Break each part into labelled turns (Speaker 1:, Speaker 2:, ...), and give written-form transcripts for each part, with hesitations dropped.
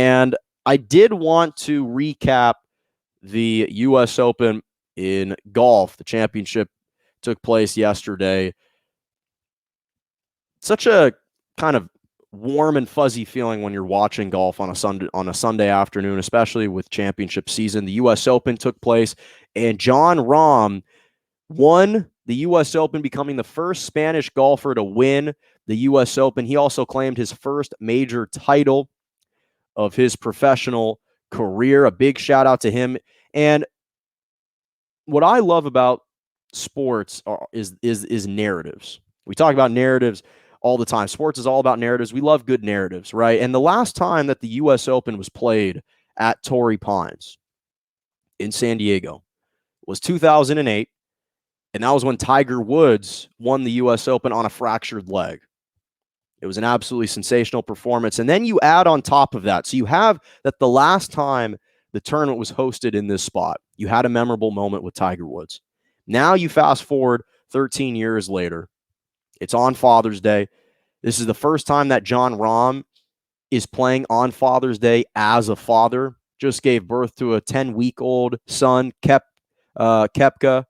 Speaker 1: And I did want to recap the U.S. Open in golf. The championship took place yesterday. Such a kind of warm and fuzzy feeling when you're watching golf on a Sunday afternoon, especially with championship season. The U.S. Open took place, and Jon Rahm won the U.S. Open, becoming the first Spanish golfer to win the U.S. Open. He also claimed his first major title of his professional career. A big shout out to him. And what I love about sports is narratives. We talk about narratives all the time. Sports is all about narratives. We love good narratives, right? And the last time that the U.S. Open was played at Torrey Pines in San Diego was 2008, and that was when Tiger Woods won the U.S. Open on a fractured leg. It was an absolutely sensational performance. And then you add on top of that, so you have that the last time the tournament was hosted in this spot, you had a memorable moment with Tiger Woods. Now you fast forward 13 years later. It's on Father's Day. This is the first time that Jon Rahm is playing on Father's Day as a father. Just gave birth to a 10-week-old son, Kepka.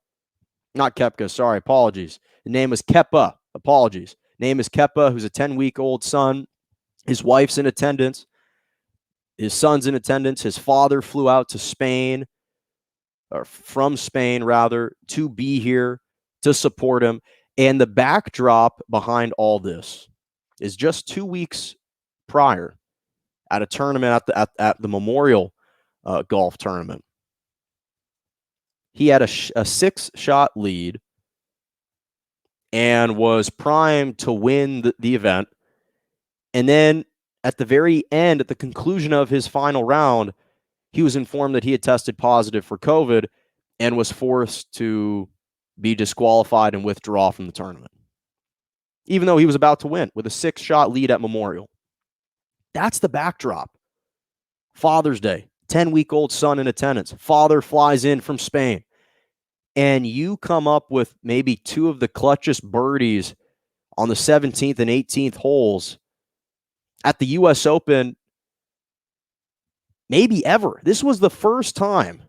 Speaker 1: Not Kepka, sorry, apologies. The name is Kepa, apologies. Name is Kepa, who's a 10-week-old son. His wife's in attendance. His son's in attendance. His father flew out to Spain, or from Spain, rather, to be here to support him. And the backdrop behind all this is just 2 weeks prior at a tournament at the Memorial Golf Tournament. He had a 6-shot lead and was primed to win the event. And then at the very end, at the conclusion of his final round, he was informed that he had tested positive for COVID and was forced to be disqualified and withdraw from the tournament, even though he was about to win with a 6-shot lead at Memorial. That's the backdrop. Father's Day, 10-week-old son in attendance. Father flies in from Spain. And you come up with maybe two of the clutchest birdies on the 17th and 18th holes at the U.S. Open, maybe ever. This was the first time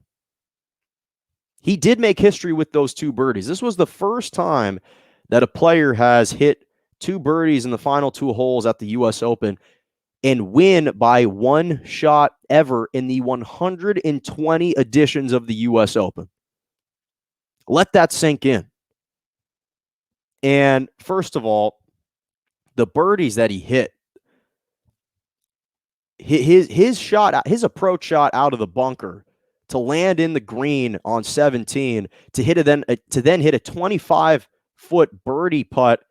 Speaker 1: he did make history with those two birdies. This was the first time that a player has hit two birdies in the final two holes at the U.S. Open and win by one shot ever in the 120 editions of the U.S. Open. Let that sink in. And first of all, the birdies that he hit, his shot, his approach shot out of the bunker to land in the green on 17, to then hit a 25-foot birdie putt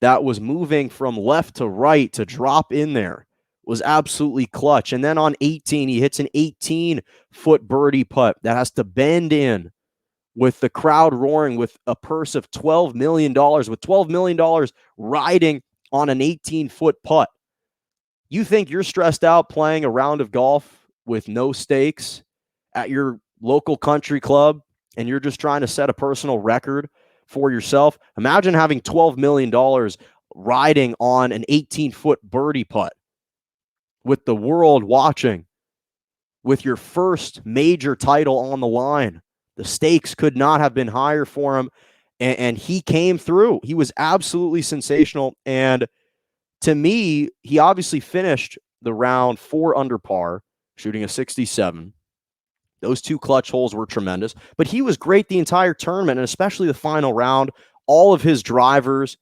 Speaker 1: that was moving from left to right to drop in there, was absolutely clutch. And then on 18, he hits an 18-foot birdie putt that has to bend in with the crowd roaring, with a purse of $12 million, with $12 million riding on an 18-foot putt. You think you're stressed out playing a round of golf with no stakes at your local country club, and you're just trying to set a personal record for yourself? Imagine having $12 million riding on an 18-foot birdie putt with the world watching, with your first major title on the line. The stakes could not have been higher for him, and he came through. He was absolutely sensational, and to me, he obviously finished the round 4 under par, shooting a 67. Those two clutch holes were tremendous, but he was great the entire tournament, and especially the final round. All of his drivers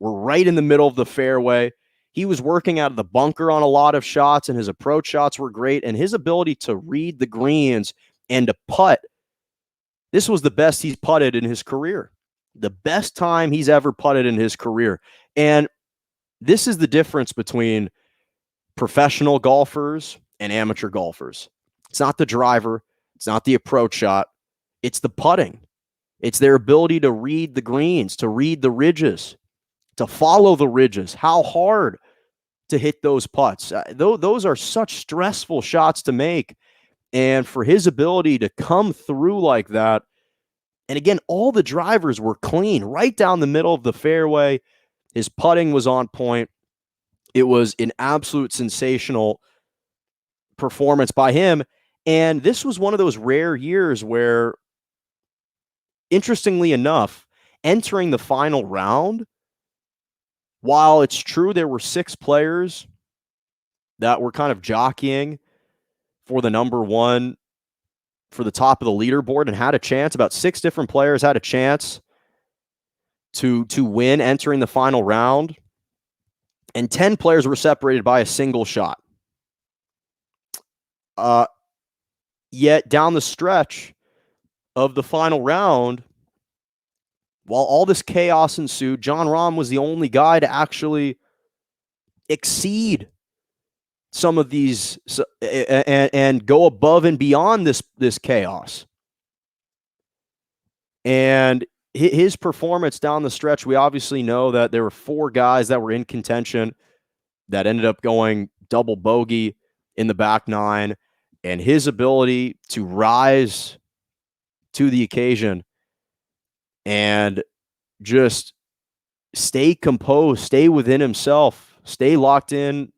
Speaker 1: were right in the middle of the fairway. He was working out of the bunker on a lot of shots, and his approach shots were great, and his ability to read the greens and to putt. This was the best he's putted in his career, the best time he's ever putted in his career. And this is the difference between professional golfers and amateur golfers. It's not the driver. It's not the approach shot. It's the putting. It's their ability to read the greens, to read the ridges, to follow the ridges, how hard to hit those putts. Those are such stressful shots to make. And for his ability to come through like that, and again, all the drivers were clean, right down the middle of the fairway. His putting was on point. It was an absolute sensational performance by him. And this was one of those rare years where, interestingly enough, entering the final round, while it's true there were 6 players that were kind of jockeying for the number one, for the top of the leaderboard, and had a chance, about 6 different players had a chance to win entering the final round, and 10 players were separated by a single shot. Yet down the stretch of the final round, while all this chaos ensued, Jon Rahm was the only guy to actually exceed some of these and go above and beyond this chaos. And his performance down the stretch, we obviously know that there were 4 guys that were in contention that ended up going double bogey in the back 9, and his ability to rise to the occasion and just stay composed, stay within himself, stay locked in,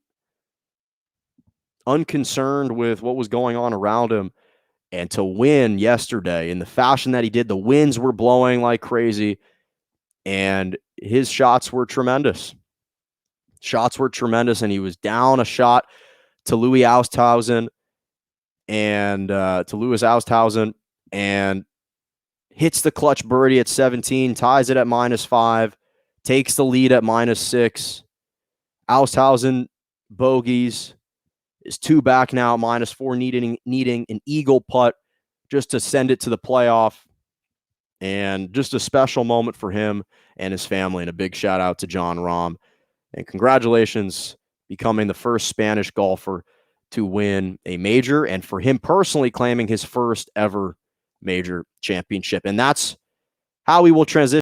Speaker 1: unconcerned with what was going on around him, and to win yesterday in the fashion that he did. The winds were blowing like crazy, and his shots were tremendous. And he was down a shot to Louis Oosthuizen and hits the clutch birdie at 17, ties it at -5, takes the lead at -6. Oosthuizen bogeys, is 2 back now, -4, needing an eagle putt just to send it to the playoff. And just a special moment for him and his family, and a big shout out to Jon Rahm. And congratulations, becoming the first Spanish golfer to win a major, and for him personally claiming his first ever major championship. And that's how we will transition